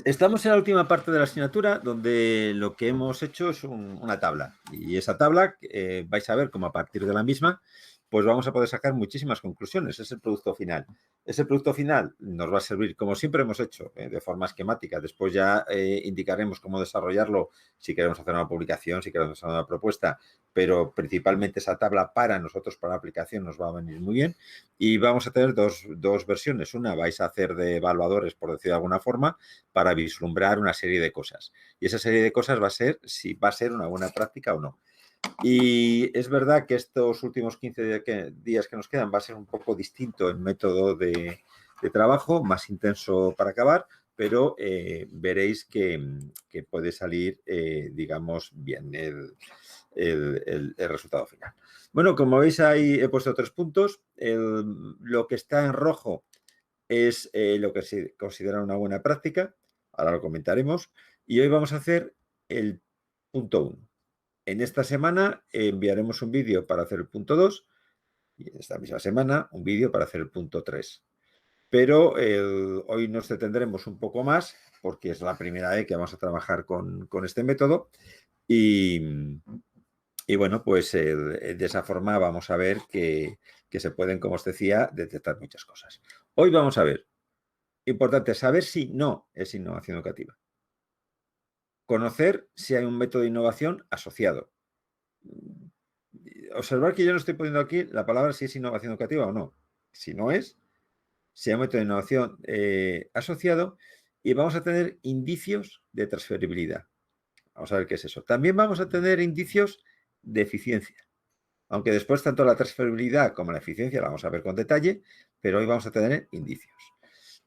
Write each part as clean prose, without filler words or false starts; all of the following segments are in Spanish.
Estamos en la última parte de la asignatura donde lo que hemos hecho es una tabla y esa tabla vais a ver cómo a partir de la misma pues vamos a poder sacar muchísimas conclusiones. Es el producto final. Ese producto final nos va a servir, como siempre hemos hecho, de forma esquemática. Después ya indicaremos cómo desarrollarlo si queremos hacer una publicación, si queremos hacer una propuesta, pero principalmente esa tabla para nosotros, para la aplicación, nos va a venir muy bien. Y vamos a tener dos versiones. Una vais a hacer de evaluadores, por decir de alguna forma, para vislumbrar una serie de cosas. Y esa serie de cosas va a ser si va a ser una buena práctica o no. Y es verdad que estos últimos 15 días que nos quedan va a ser un poco distinto el método de trabajo, más intenso para acabar, pero veréis que puede salir, digamos, bien el resultado final. Bueno, como veis ahí he puesto 3 puntos. Lo que está en rojo es lo que se considera una buena práctica. Ahora lo comentaremos. Y hoy vamos a hacer el punto 1. En esta semana enviaremos un vídeo para hacer el punto 2 y en esta misma semana un vídeo para hacer el punto 3. Pero hoy nos detendremos un poco más porque es la primera vez que vamos a trabajar con este método y bueno, pues de esa forma vamos a ver que se pueden, como os decía, detectar muchas cosas. Hoy vamos a ver, importante, saber si no es innovación educativa. Conocer si hay un método de innovación asociado. Observar que yo no estoy poniendo aquí la palabra si es innovación educativa o no. Si no es, si hay un método de innovación asociado, y vamos a tener indicios de transferibilidad. Vamos a ver qué es eso. También vamos a tener indicios de eficiencia. Aunque después tanto la transferibilidad como la eficiencia la vamos a ver con detalle, pero hoy vamos a tener indicios.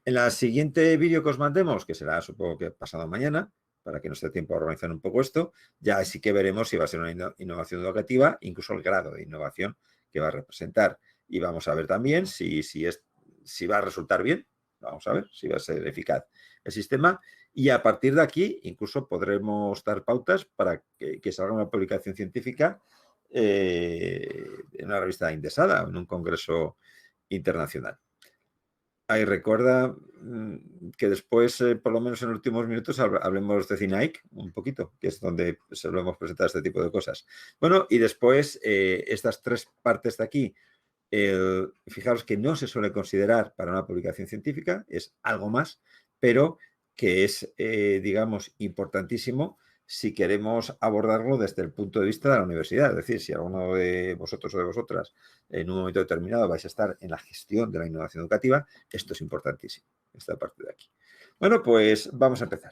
En la siguiente vídeo que os mandemos, que será supongo que pasado mañana, para que nos dé tiempo a organizar un poco esto, ya sí que veremos si va a ser una innovación educativa, incluso el grado de innovación que va a representar. Y vamos a ver también si va a resultar bien, vamos a ver si va a ser eficaz el sistema. Y a partir de aquí, incluso podremos dar pautas para que salga una publicación científica en una revista indexada, en un congreso internacional. Ahí recuerda que después, por lo menos en los últimos minutos, hablemos de CINAIC un poquito, que es donde solemos presentar este tipo de cosas. Bueno, y después estas 3 partes de aquí, fijaros que no se suele considerar para una publicación científica, es algo más, pero que es, digamos, importantísimo si queremos abordarlo desde el punto de vista de la universidad. Es decir, si alguno de vosotros o de vosotras en un momento determinado vais a estar en la gestión de la innovación educativa, esto es importantísimo, esta parte de aquí. Bueno, pues vamos a empezar.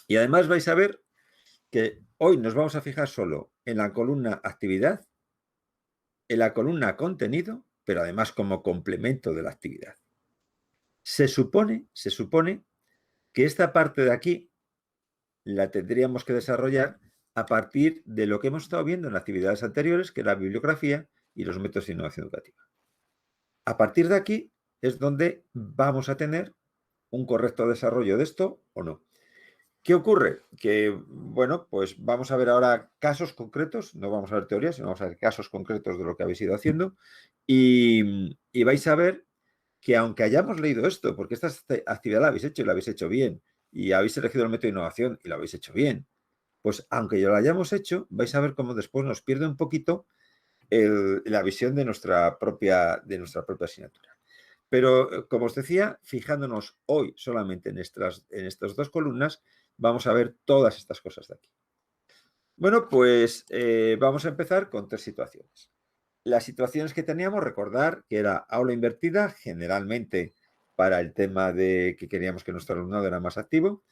Y además vais a ver que hoy nos vamos a fijar solo en la columna actividad, en la columna contenido, pero además como complemento de la actividad. Se supone que esta parte de aquí la tendríamos que desarrollar a partir de lo que hemos estado viendo en actividades anteriores, que es la bibliografía y los métodos de innovación educativa. A partir de aquí es donde vamos a tener un correcto desarrollo de esto o no. ¿Qué ocurre? Que, bueno, pues vamos a ver ahora casos concretos, no vamos a ver teorías, sino vamos a ver casos concretos de lo que habéis ido haciendo y vais a ver que aunque hayamos leído esto, porque esta actividad la habéis hecho y la habéis hecho bien, y habéis elegido el método de innovación y lo habéis hecho bien, pues aunque ya lo hayamos hecho, vais a ver cómo después nos pierde un poquito la visión de nuestra propia asignatura. Pero, como os decía, fijándonos hoy solamente en estas 2 columnas, vamos a ver todas estas cosas de aquí. Bueno, pues vamos a empezar con 3 situaciones. Las situaciones que teníamos, recordar que era aula invertida, generalmente para el tema de que queríamos que nuestro alumnado era más activo.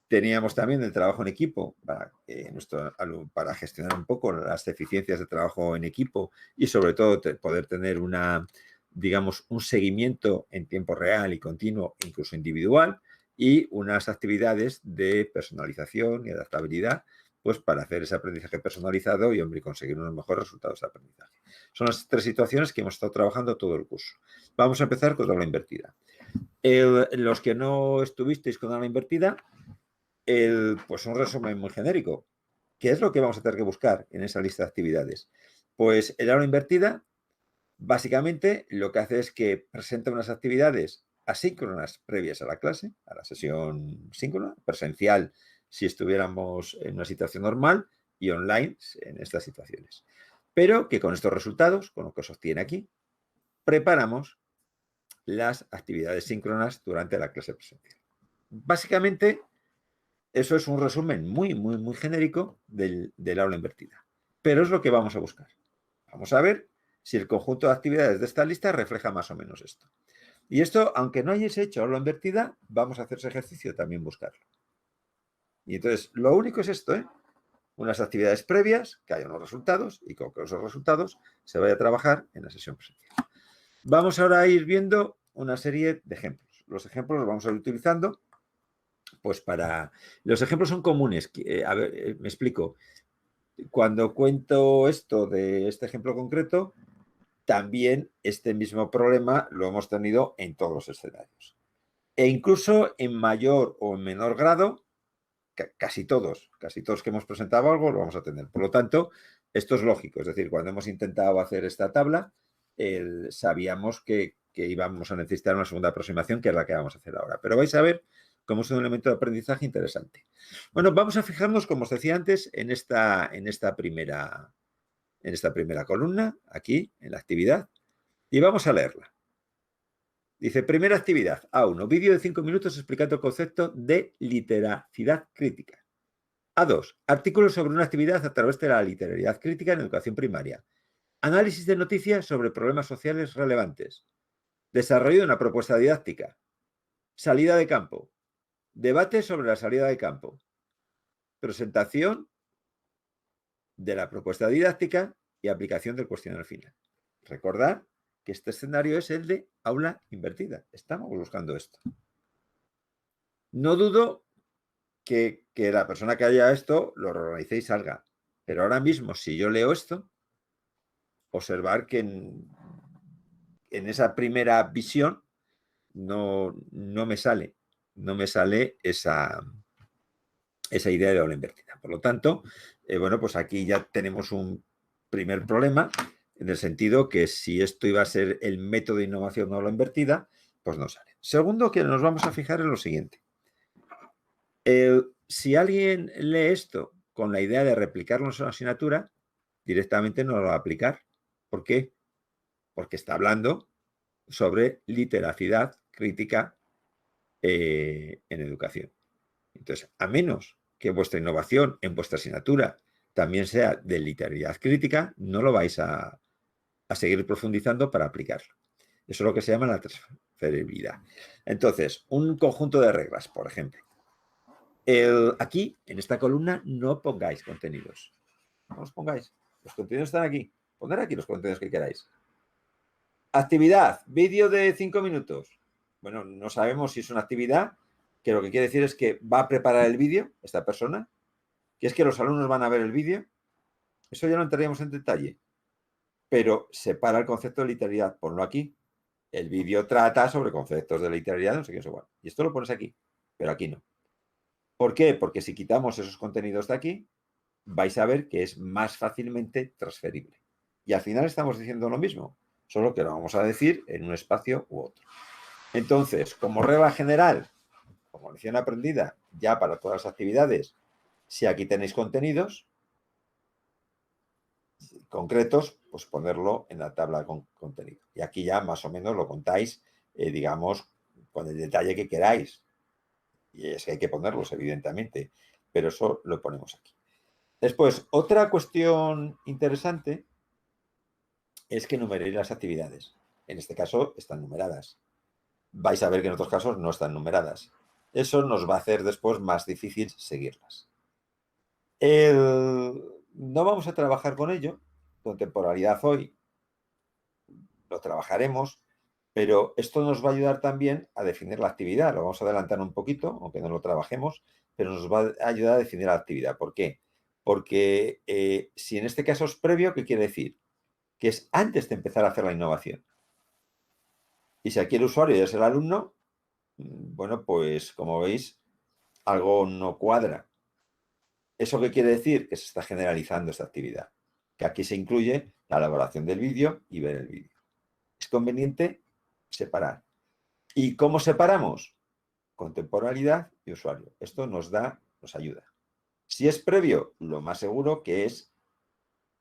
Teníamos también el trabajo en equipo para gestionar un poco las deficiencias de trabajo en equipo y sobre todo poder tener digamos, un seguimiento en tiempo real y continuo, incluso individual, y unas actividades de personalización y adaptabilidad, pues para hacer ese aprendizaje personalizado y, hombre, conseguir unos mejores resultados de aprendizaje. Son las 3 situaciones que hemos estado trabajando todo el curso. Vamos a empezar con aula invertida. Los que no estuvisteis con aula invertida, pues un resumen muy genérico. ¿Qué es lo que vamos a tener que buscar en esa lista de actividades? Pues el aula invertida, básicamente, lo que hace es que presenta unas actividades asíncronas previas a la clase, a la sesión síncrona, presencial si estuviéramos en una situación normal y online en estas situaciones. Pero que con estos resultados, con lo que se obtiene aquí, preparamos las actividades síncronas durante la clase presencial. Básicamente, eso es un resumen muy genérico del aula invertida. Pero es lo que vamos a buscar. Vamos a ver si el conjunto de actividades de esta lista refleja más o menos esto. Y esto, aunque no hayáis hecho aula invertida, vamos a hacer ese ejercicio también buscarlo. Y entonces, lo único es esto, ¿eh? Unas actividades previas, que haya unos resultados y con esos resultados se vaya a trabajar en la sesión presencial. Vamos ahora a ir viendo una serie de ejemplos. Los ejemplos los vamos a ir utilizando pues para... Los ejemplos son comunes. A ver, me explico. Cuando cuento esto de este ejemplo concreto, también este mismo problema lo hemos tenido en todos los escenarios. E incluso en mayor o en menor grado, casi todos que hemos presentado algo lo vamos a tener. Por lo tanto, esto es lógico. Es decir, cuando hemos intentado hacer esta tabla, sabíamos que íbamos a necesitar una segunda aproximación, que es la que vamos a hacer ahora. Pero vais a ver cómo es un elemento de aprendizaje interesante. Bueno, vamos a fijarnos, como os decía antes, en esta primera columna, aquí, en la actividad, y vamos a leerla. Dice, primera actividad, A1, vídeo de 5 minutos explicando el concepto de literacidad crítica. A2, artículos sobre una actividad a través de la literariedad crítica en educación primaria. Análisis de noticias sobre problemas sociales relevantes. Desarrollo de una propuesta didáctica. Salida de campo. Debate sobre la salida de campo. Presentación de la propuesta didáctica y aplicación del cuestionario final. Recordad que este escenario es el de aula invertida. Estamos buscando esto. No dudo que la persona que haya esto lo reorganice y salga. Pero ahora mismo, si yo leo esto, observar que en esa primera visión no me sale esa idea de aula invertida. Por lo tanto, bueno, pues aquí ya tenemos un primer problema en el sentido que si esto iba a ser el método de innovación de aula invertida, pues no sale. Segundo, que nos vamos a fijar en lo siguiente. Si alguien lee esto con la idea de replicarlo en su asignatura, directamente no lo va a aplicar. ¿Por qué? Porque está hablando sobre literacidad crítica en educación. Entonces, a menos que vuestra innovación en vuestra asignatura también sea de literariedad crítica, no lo vais a seguir profundizando para aplicarlo. Eso es lo que se llama la transferibilidad. Entonces, un conjunto de reglas, por ejemplo. Aquí, en esta columna, no pongáis contenidos. No los pongáis. Los contenidos están aquí. Poner aquí los contenidos que queráis. Actividad, vídeo de 5 minutos. Bueno, no sabemos si es una actividad que lo que quiere decir es que va a preparar el vídeo, esta persona, que es que los alumnos van a ver el vídeo. Eso ya no entraríamos en detalle. Pero separa el concepto de literariedad, ponlo aquí. El vídeo trata sobre conceptos de literariedad, no sé qué es igual. Y esto lo pones aquí, pero aquí no. ¿Por qué? Porque si quitamos esos contenidos de aquí, vais a ver que es más fácilmente transferible. Y al final estamos diciendo lo mismo, solo que lo vamos a decir en un espacio u otro. Entonces, como regla general, como lección aprendida ya para todas las actividades, si aquí tenéis contenidos concretos, pues ponerlo en la tabla con contenido. Y aquí ya más o menos lo contáis, digamos, con el detalle que queráis. Y es que hay que ponerlos, evidentemente, pero eso lo ponemos aquí. Después, otra cuestión interesante es que numeréis las actividades. En este caso están numeradas. Vais a ver que en otros casos no están numeradas. Eso nos va a hacer después más difícil seguirlas. No vamos a trabajar con ello. Con temporalidad hoy lo trabajaremos, pero esto nos va a ayudar también a definir la actividad. Lo vamos a adelantar un poquito, aunque no lo trabajemos, pero nos va a ayudar a definir la actividad. ¿Por qué? Porque si en este caso es previo, ¿qué quiere decir? Que es antes de empezar a hacer la innovación. Y si aquí el usuario ya es el alumno, bueno, pues como veis, algo no cuadra. ¿Eso qué quiere decir? Que se está generalizando esta actividad. Que aquí se incluye la elaboración del vídeo y ver el vídeo. Es conveniente separar. ¿Y cómo separamos? Con temporalidad y usuario. Esto nos ayuda. Si es previo, lo más seguro que es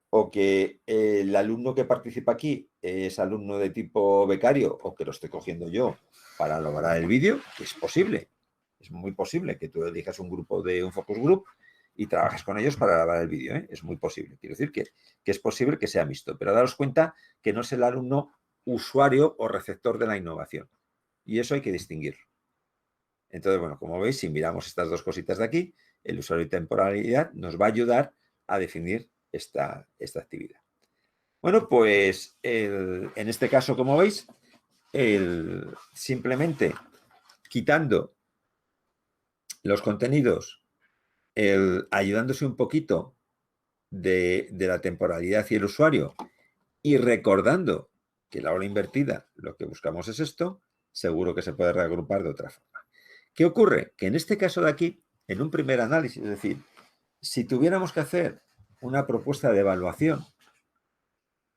o que el alumno que participa aquí es alumno de tipo becario o que lo estoy cogiendo yo para lograr el vídeo, que es posible. Es muy posible que tú elijas un grupo de un focus group y trabajes con ellos para grabar el vídeo. ¿eh? Es muy posible. Quiero decir que es posible que sea mixto, pero daros cuenta que no es el alumno usuario o receptor de la innovación. Y eso hay que distinguirlo. Entonces, bueno, como veis, si miramos estas dos cositas de aquí, el usuario y temporalidad nos va a ayudar a definir esta actividad. Bueno, pues en este caso, como veis, simplemente quitando los contenidos, ayudándose un poquito de la temporalidad y el usuario y recordando que la hora invertida lo que buscamos es esto, seguro que se puede reagrupar de otra forma. ¿Qué ocurre? Que en este caso de aquí, en un primer análisis, es decir, si tuviéramos que hacer una propuesta de evaluación,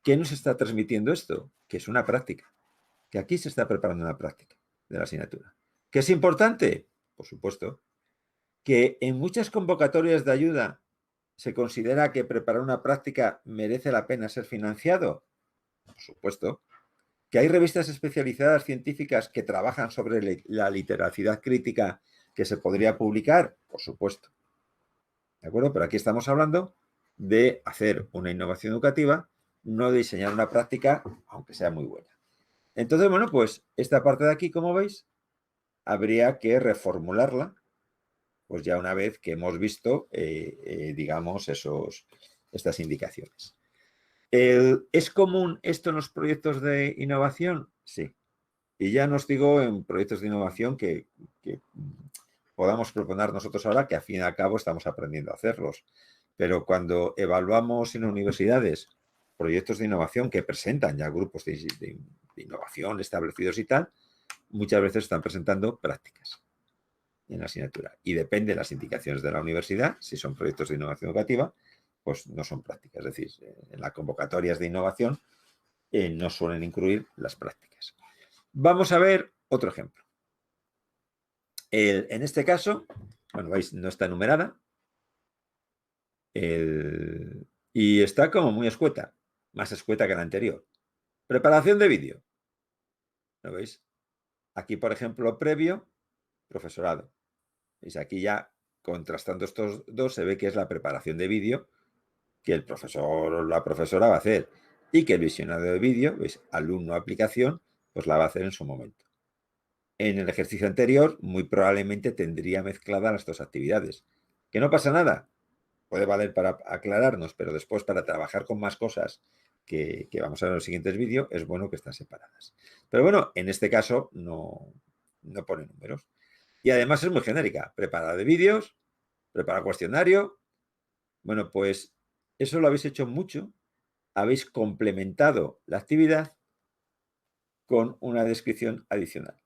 ¿qué nos está transmitiendo esto? Que es una práctica, que aquí se está preparando una práctica de la asignatura. ¿Qué es importante? Por supuesto. Que en muchas convocatorias de ayuda se considera que preparar una práctica merece la pena ser financiado. Por supuesto. Que hay revistas especializadas científicas que trabajan sobre la literacidad crítica que se podría publicar, por supuesto. ¿De acuerdo? Pero aquí estamos hablando de hacer una innovación educativa, no de diseñar una práctica, aunque sea muy buena. Entonces, bueno, pues esta parte de aquí, como veis, habría que reformularla, pues ya una vez que hemos visto, digamos, estas indicaciones. ¿Es común esto en los proyectos de innovación? Sí. Y ya nos digo en proyectos de innovación que podamos proponer nosotros ahora, que al fin y al cabo estamos aprendiendo a hacerlos. Pero cuando evaluamos en universidades proyectos de innovación que presentan ya grupos de innovación establecidos y tal, muchas veces están presentando prácticas en la asignatura. Y depende de las indicaciones de la universidad, si son proyectos de innovación educativa, pues no son prácticas. Es decir, en las convocatorias de innovación no suelen incluir las prácticas. Vamos a ver otro ejemplo. En este caso, bueno, veis, no está numerada. Y está como muy escueta, más escueta que la anterior. Preparación de vídeo. ¿Lo veis? Aquí, por ejemplo, previo, profesorado. ¿Veis? Aquí ya, contrastando estos dos, se ve que es la preparación de vídeo que el profesor o la profesora va a hacer y que el visionado de vídeo, ¿veis? Alumno aplicación, pues la va a hacer en su momento. En el ejercicio anterior, muy probablemente tendría mezcladas las dos actividades. ¿Que no pasa nada? Puede valer para aclararnos, pero después para trabajar con más cosas que vamos a ver en los siguientes vídeos, es bueno que estén separadas. Pero bueno, en este caso no pone números. Y además es muy genérica. Prepara de vídeos, prepara cuestionario. Bueno, pues eso lo habéis hecho mucho. Habéis complementado la actividad con una descripción adicional.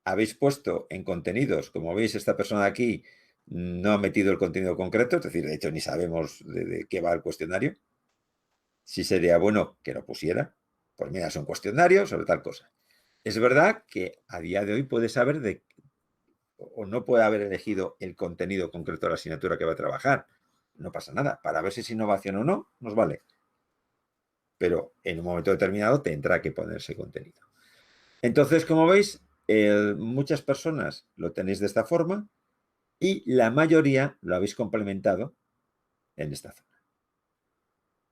Habéis puesto en contenidos, como veis, esta persona de aquí no ha metido el contenido concreto, es decir, de hecho ni sabemos de qué va el cuestionario. Si sería bueno que lo pusiera, pues mira, es un cuestionario sobre tal cosa. Es verdad que a día de hoy puede saber o no puede haber elegido el contenido concreto de la asignatura que va a trabajar. No pasa nada. Para ver si es innovación o no, nos vale. Pero en un momento determinado tendrá que ponerse contenido. Entonces, como veis, muchas personas lo tenéis de esta forma y la mayoría lo habéis complementado en esta zona.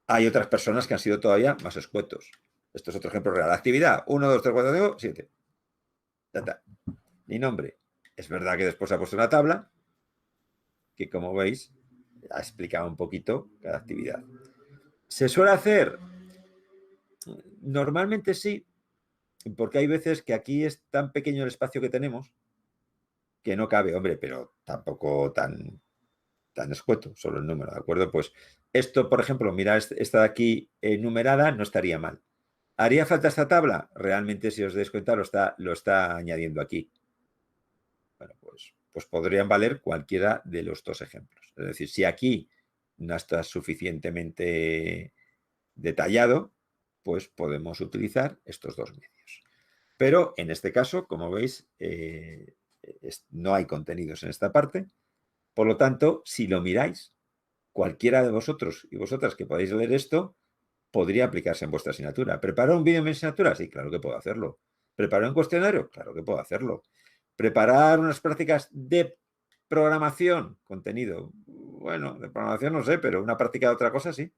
Hay otras personas que han sido todavía más escuetos. Esto es otro ejemplo real. Actividad, 1, 2, 3, 4, 5, 7. Mi nombre. Es verdad que después ha puesto una tabla que, como veis, ha explicado un poquito cada actividad. ¿Se suele hacer? Normalmente sí, porque hay veces que aquí es tan pequeño el espacio que tenemos que no cabe, hombre, pero tampoco tan escueto, solo el número, ¿de acuerdo? Pues esto, por ejemplo, mira, esta de aquí numerada no estaría mal. ¿Haría falta esta tabla? Realmente, si os dais cuenta, lo está añadiendo aquí. Bueno, pues podrían valer cualquiera de los dos ejemplos. Es decir, si aquí no está suficientemente detallado, pues podemos utilizar estos dos medios. Pero en este caso, como veis, no hay contenidos en esta parte. Por lo tanto, si lo miráis, cualquiera de vosotros y vosotras que podáis leer esto, podría aplicarse en vuestra asignatura. ¿Preparo un vídeo en mi asignatura? Sí, claro que puedo hacerlo. ¿Preparo un cuestionario? Claro que puedo hacerlo. ¿Preparar unas prácticas de programación? Contenido. Bueno, de programación no sé, pero una práctica de otra cosa sí.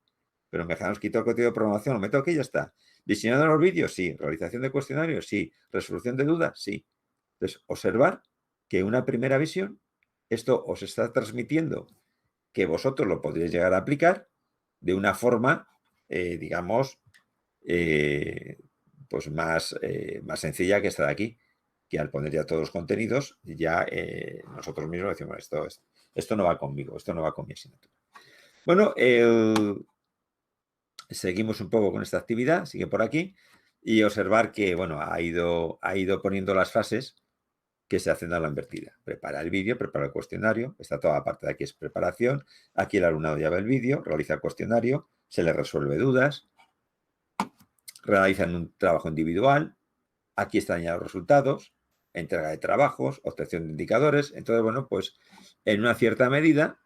Pero me dejamos quitar el contenido de programación, lo meto aquí y ya está. ¿Diseñando los vídeos? Sí. ¿Realización de cuestionarios? Sí. ¿Resolución de dudas? Sí. Entonces, observar que una primera visión, esto os está transmitiendo que vosotros lo podríais llegar a aplicar de una forma, digamos, pues más sencilla que esta de aquí, que al poner ya todos los contenidos, ya nosotros mismos decimos, esto no va conmigo, esto no va con mi asignatura. Bueno, seguimos un poco con esta actividad, sigue por aquí, y observar que, bueno, ha ido poniendo las fases que se hacen a la invertida. Prepara el vídeo, prepara el cuestionario, está toda la parte de aquí es preparación, aquí el alumnado ya ve el vídeo, realiza el cuestionario, se le resuelve dudas, realizan un trabajo individual, aquí están ya los resultados, entrega de trabajos, obtención de indicadores. Entonces, bueno, pues en una cierta medida,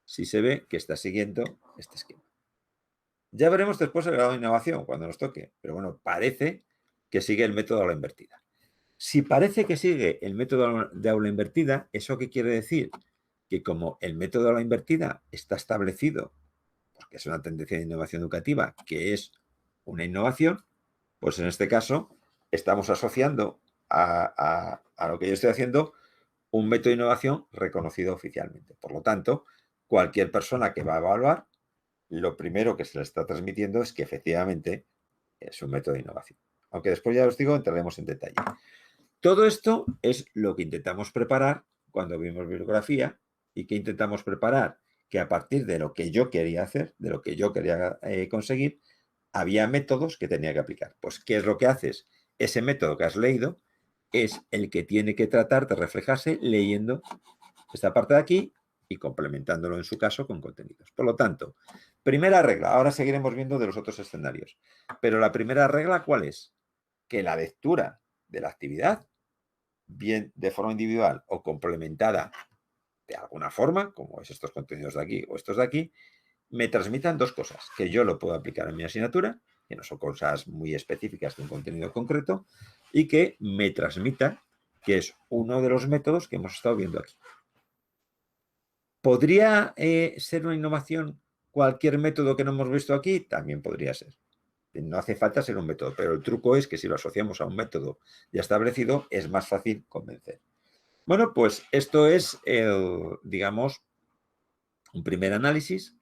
sí se ve que está siguiendo este esquema. Ya veremos después el grado de innovación cuando nos toque, pero bueno, parece que sigue el método de la invertida. Si parece que sigue el método de aula invertida, ¿eso qué quiere decir? Que como el método de aula invertida está establecido, porque es una tendencia de innovación educativa, que es una innovación, pues en este caso estamos asociando a lo que yo estoy haciendo un método de innovación reconocido oficialmente. Por lo tanto, cualquier persona que va a evaluar, lo primero que se le está transmitiendo es que efectivamente es un método de innovación. Aunque después ya os digo, entraremos en detalle. Todo esto es lo que intentamos preparar cuando vimos bibliografía y que intentamos preparar que a partir de lo que yo quería hacer, de lo que yo quería conseguir, había métodos que tenía que aplicar. Pues, ¿qué es lo que haces? Ese método que has leído es el que tiene que tratar de reflejarse leyendo esta parte de aquí y complementándolo en su caso con contenidos. Por lo tanto, primera regla, ahora seguiremos viendo de los otros escenarios, pero la primera regla, ¿cuál es? Que la lectura de la actividad, bien de forma individual o complementada de alguna forma, como es estos contenidos de aquí o estos de aquí, me transmitan dos cosas, que yo lo puedo aplicar en mi asignatura, que no son cosas muy específicas de un contenido concreto, y que me transmita que es uno de los métodos que hemos estado viendo aquí. ¿Podría ser una innovación cualquier método que no hemos visto aquí? También podría ser. No hace falta ser un método, pero el truco es que si lo asociamos a un método ya establecido, es más fácil convencer. Bueno, pues esto es, digamos, un primer análisis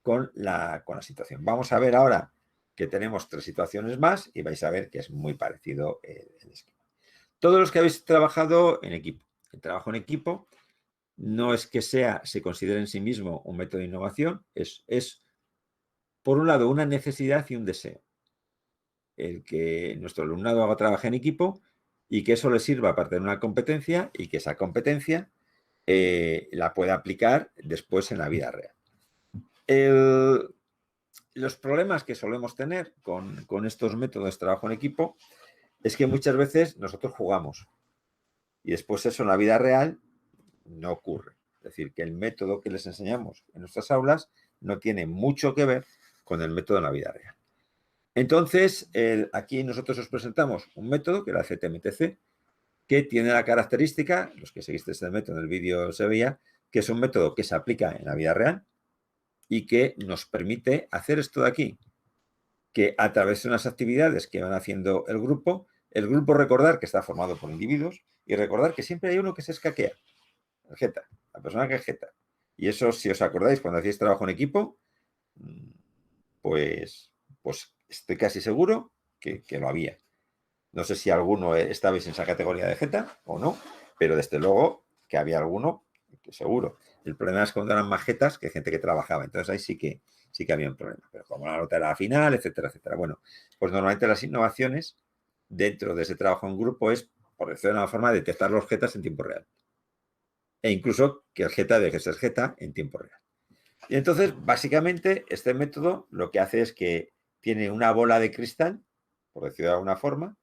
con la situación. Vamos a ver ahora que tenemos 3 situaciones más y vais a ver que es muy parecido el esquema. Todos los que habéis trabajado en equipo. El trabajo en equipo no es que se considere en sí mismo un método de innovación, es por un lado, una necesidad y un deseo. El que nuestro alumnado haga trabajo en equipo y que eso le sirva para tener una competencia y que esa competencia la pueda aplicar después en la vida real. Los problemas que solemos tener con estos métodos de trabajo en equipo es que muchas veces nosotros jugamos y después eso en la vida real no ocurre. Es decir, que el método que les enseñamos en nuestras aulas no tiene mucho que ver con el método en la vida real. Entonces, aquí nosotros os presentamos un método que era el CTMTC, que tiene la característica, los que seguiste este método en el vídeo se veía, que es un método que se aplica en la vida real y que nos permite hacer esto de aquí, que a través de unas actividades que van haciendo el grupo recordar que está formado por individuos y recordar que siempre hay uno que se escaquea, el jeta, la persona que es jeta. Y eso, si os acordáis, cuando hacéis trabajo en equipo, pues estoy casi seguro que lo había. No sé si alguno estabais en esa categoría de jeta o no, pero desde luego que había alguno, seguro. El problema es cuando eran más jetas que gente que trabajaba. Entonces ahí sí que había un problema. Pero como la nota era la final, etcétera, etcétera. Bueno, pues normalmente las innovaciones dentro de ese trabajo en grupo es, por decirlo de una forma, detectar los jetas en tiempo real. E incluso que el jeta deje de ser jeta en tiempo real. Y entonces, básicamente, este método lo que hace es que tiene una bola de cristal, por decirlo de alguna forma,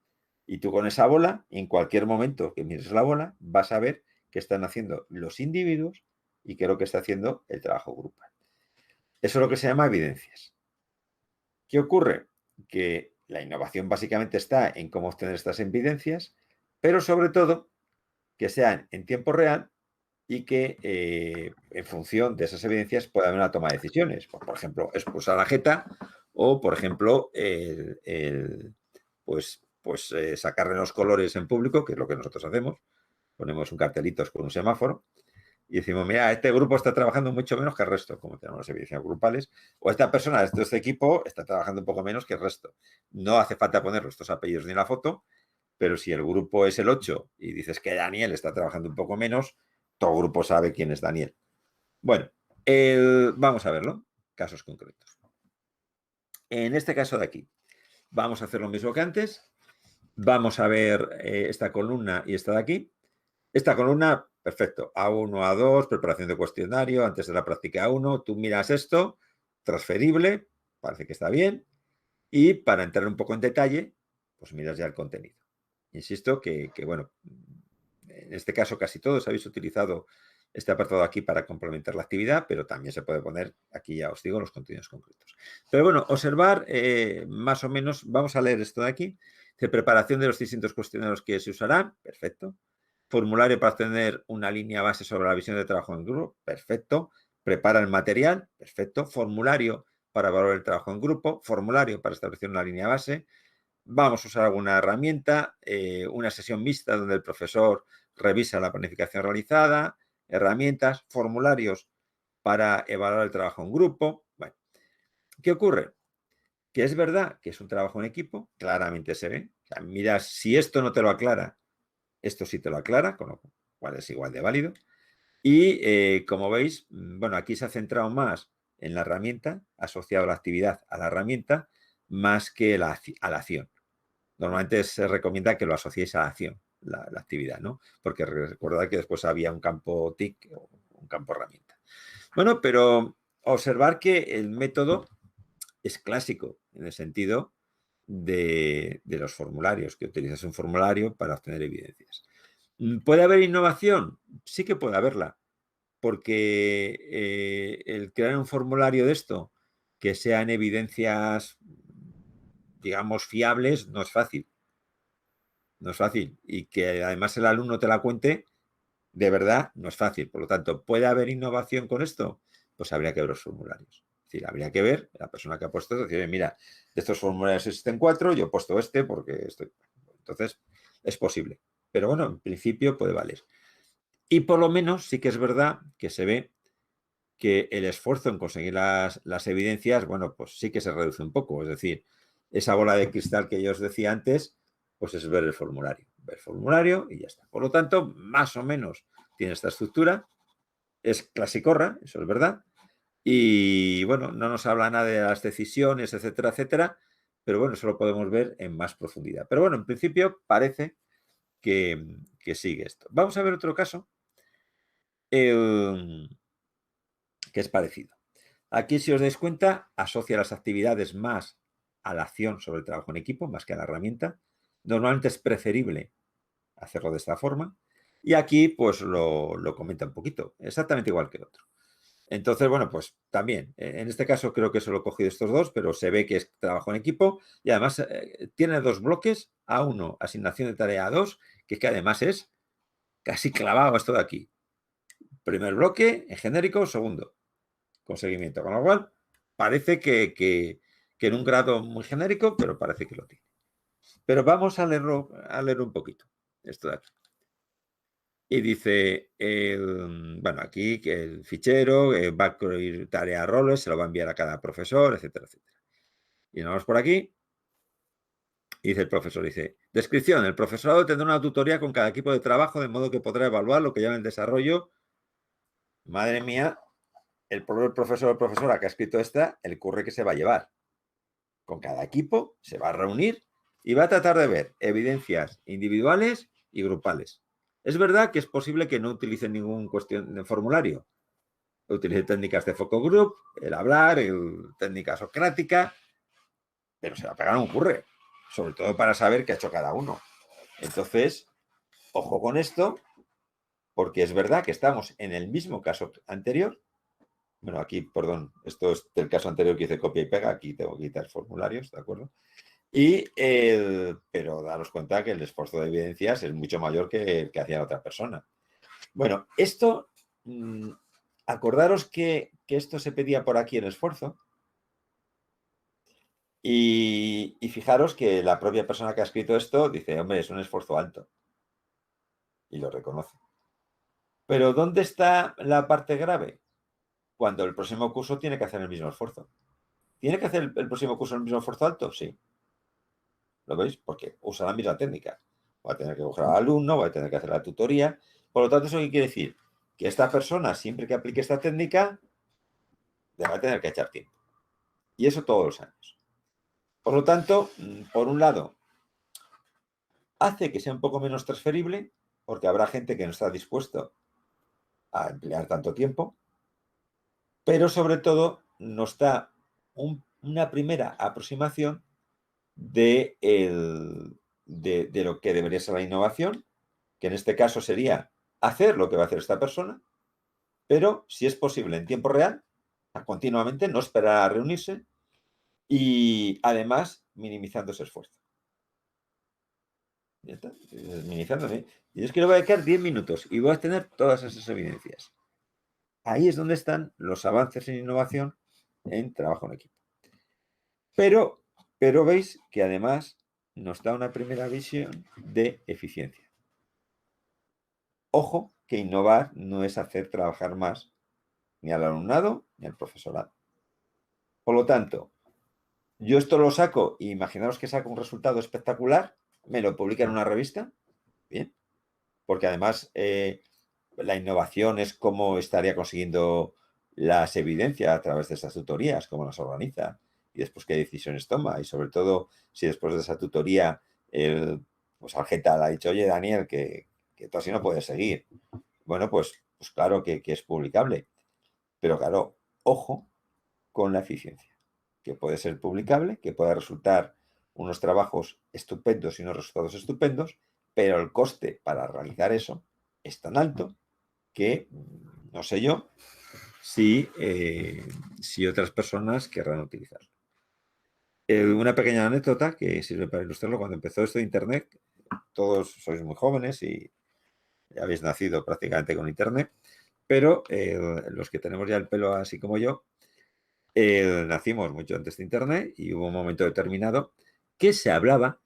Y tú con esa bola, en cualquier momento que mires la bola, vas a ver qué están haciendo los individuos y qué es lo que está haciendo el trabajo grupal. Eso es lo que se llama evidencias. ¿Qué ocurre? Que la innovación básicamente está en cómo obtener estas evidencias, pero sobre todo que sean en tiempo real y que en función de esas evidencias pueda haber una toma de decisiones. Por ejemplo, expulsar a la jeta o, por ejemplo, sacarle los colores en público, que es lo que nosotros hacemos. Ponemos un cartelito con un semáforo y decimos, mira, este grupo está trabajando mucho menos que el resto, como tenemos evidencias grupales, o esta persona de este equipo está trabajando un poco menos que el resto. No hace falta poner estos apellidos ni la foto, pero si el grupo es el 8 y dices que Daniel está trabajando un poco menos, todo grupo sabe quién es Daniel. Bueno, vamos a verlo, casos concretos. En este caso de aquí, vamos a hacer lo mismo que antes. Vamos a ver esta columna y esta de aquí. Esta columna, perfecto, A1, A2, preparación de cuestionario, antes de la práctica A1, tú miras esto, transferible, parece que está bien, y para entrar un poco en detalle, pues miras ya el contenido. Insisto que bueno, en este caso casi todos habéis utilizado este apartado aquí para complementar la actividad, pero también se puede poner, aquí ya os digo, los contenidos concretos. Pero bueno, observar más o menos, vamos a leer esto de aquí, de preparación de los distintos cuestionarios que se usarán, perfecto. Formulario para obtener una línea base sobre la visión de trabajo en grupo, perfecto. Prepara el material, perfecto. Formulario para evaluar el trabajo en grupo, formulario para establecer una línea base. Vamos a usar alguna herramienta, una sesión mixta donde el profesor revisa la planificación realizada, herramientas, formularios para evaluar el trabajo en grupo. Bueno, ¿qué ocurre? Que es verdad que es un trabajo en equipo, claramente se ve. O sea, mira, si esto no te lo aclara, esto sí te lo aclara, con lo cual es igual de válido. Y como veis, bueno, aquí se ha centrado más en la herramienta, asociado la actividad a la herramienta, más que a la acción. Normalmente se recomienda que lo asociéis a la acción, la actividad, ¿no? Porque recordad que después había un campo TIC o un campo herramienta. Bueno, pero observar que el método es clásico en el sentido de los formularios, que utilizas un formulario para obtener evidencias. ¿Puede haber innovación? Sí que puede haberla, porque el crear un formulario de esto que sean evidencias, digamos, fiables, no es fácil. No es fácil. Y que además el alumno te la cuente, de verdad, no es fácil. Por lo tanto, ¿puede haber innovación con esto? Pues habría que ver los formularios. Es decir, habría que ver la persona que ha puesto esto, decir, mira, de estos formularios existen 4, yo he puesto este porque estoy... Entonces, es posible. Pero bueno, en principio puede valer. Y por lo menos sí que es verdad que se ve que el esfuerzo en conseguir las evidencias, bueno, pues sí que se reduce un poco. Es decir, esa bola de cristal que yo os decía antes, pues es ver el formulario. Ver el formulario y ya está. Por lo tanto, más o menos tiene esta estructura. Es clasicorra, eso es verdad. Y bueno, no nos habla nada de las decisiones, etcétera, etcétera. Pero bueno, eso lo podemos ver en más profundidad. Pero bueno, en principio parece que sigue esto. Vamos a ver otro caso que es parecido. Aquí, si os dais cuenta, asocia las actividades más a la acción sobre el trabajo en equipo, más que a la herramienta. Normalmente es preferible hacerlo de esta forma. Y aquí, pues, lo comenta un poquito, exactamente igual que el otro. Entonces, bueno, pues también, en este caso creo que solo he cogido estos dos, pero se ve que es trabajo en equipo y además tiene dos bloques, A1, asignación de tarea A2, que es que además es casi clavado esto de aquí. Primer bloque en genérico, segundo con seguimiento, con lo cual parece que en un grado muy genérico, pero parece que lo tiene. Pero vamos a leerlo un poquito, esto de aquí. Y dice, bueno, aquí que el fichero va a incluir tarea roles, se lo va a enviar a cada profesor, etcétera, etcétera. Y nos vamos por aquí. Y dice el profesor, dice, descripción, el profesorado tendrá una tutoría con cada equipo de trabajo de modo que podrá evaluar lo que llama el desarrollo. Madre mía, el profesor o profesora que ha escrito esta, el curre que se va a llevar. Con cada equipo se va a reunir y va a tratar de ver evidencias individuales y grupales. Es verdad que es posible que no utilicen ningún cuestión de formulario. Utilicen técnicas de focus group, el hablar, técnica socrática, pero se va a pegar un curre, sobre todo para saber qué ha hecho cada uno. Entonces, ojo con esto, porque es verdad que estamos en el mismo caso anterior. Bueno, aquí, perdón, esto es del caso anterior que hice copia y pega, aquí tengo que quitar formularios, ¿de acuerdo? Pero daros cuenta que el esfuerzo de evidencias es mucho mayor que el que hacía la otra persona. Bueno, esto, acordaros que esto se pedía por aquí el esfuerzo. Y fijaros que la propia persona que ha escrito esto dice, hombre, es un esfuerzo alto. Y lo reconoce. Pero ¿dónde está la parte grave? Cuando el próximo curso tiene que hacer el mismo esfuerzo. ¿Tiene que hacer el próximo curso el mismo esfuerzo alto? Sí. ¿Lo veis? Porque usa la misma técnica. Va a tener que coger al alumno, va a tener que hacer la tutoría. Por lo tanto, ¿eso qué quiere decir? Que esta persona, siempre que aplique esta técnica, le va a tener que echar tiempo. Y eso todos los años. Por lo tanto, por un lado, hace que sea un poco menos transferible, porque habrá gente que no está dispuesto a emplear tanto tiempo, pero sobre todo nos da una primera aproximación de lo que debería ser la innovación, que en este caso sería hacer lo que va a hacer esta persona, pero si es posible en tiempo real, continuamente, no esperar a reunirse y además minimizando ese esfuerzo. Ya está, minimizándome. Y es que le voy a dedicar 10 minutos y voy a tener todas esas evidencias. Ahí es donde están los avances en innovación en trabajo en equipo. Pero veis que además nos da una primera visión de eficiencia. Ojo que innovar no es hacer trabajar más ni al alumnado ni al profesorado. Por lo tanto, yo esto lo saco, e imaginaos que saco un resultado espectacular, me lo publica en una revista, bien, porque además la innovación es cómo estaría consiguiendo las evidencias a través de esas tutorías, cómo las organiza y después qué decisiones toma. Y sobre todo, si después de esa tutoría pues Algeta le ha dicho, oye, Daniel, que tú así no puedes seguir. Bueno, pues claro que es publicable. Pero claro, ojo con la eficiencia, que puede ser publicable, que puede resultar unos trabajos estupendos y unos resultados estupendos, pero el coste para realizar eso es tan alto que no sé yo si otras personas querrán utilizarlo. Una pequeña anécdota que sirve para ilustrarlo. Cuando empezó esto de Internet, todos sois muy jóvenes y habéis nacido prácticamente con Internet, pero los que tenemos ya el pelo así como yo, nacimos mucho antes de Internet y hubo un momento determinado que se hablaba